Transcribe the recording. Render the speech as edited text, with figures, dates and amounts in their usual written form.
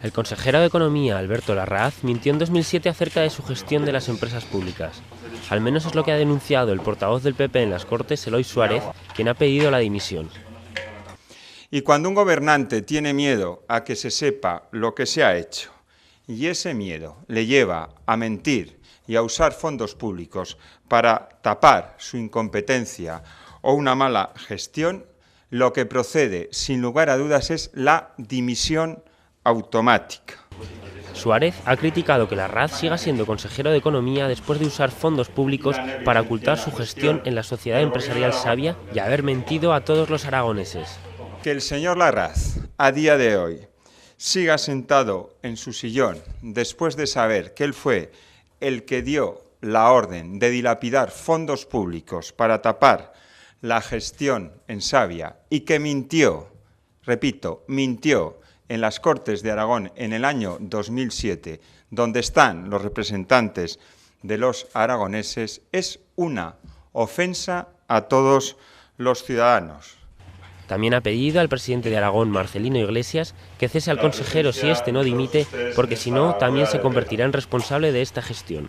El consejero de Economía, Alberto Larraz, mintió en 2007 acerca de su gestión de las empresas públicas. Al menos es lo que ha denunciado el portavoz del PP en las Cortes, Eloy Suárez, quien ha pedido la dimisión. Y cuando un gobernante tiene miedo a que se sepa lo que se ha hecho, y ese miedo le lleva a mentir y a usar fondos públicos para tapar su incompetencia o una mala gestión, lo que procede, sin lugar a dudas, es la dimisión automática. Suárez ha criticado que Larraz siga siendo consejero de Economía después de usar fondos públicos para ocultar su gestión en la sociedad empresarial Savia y haber mentido a todos los aragoneses. Que el señor Larraz, a día de hoy, siga sentado en su sillón después de saber que él fue el que dio la orden de dilapidar fondos públicos para tapar la gestión en Savia y que mintió, repito, mintió en las Cortes de Aragón en el año 2007, donde están los representantes de los aragoneses, es una ofensa a todos los ciudadanos. También ha pedido al presidente de Aragón, Marcelino Iglesias, que cese al consejero si éste no dimite, porque si no, también se convertirá en responsable de esta gestión.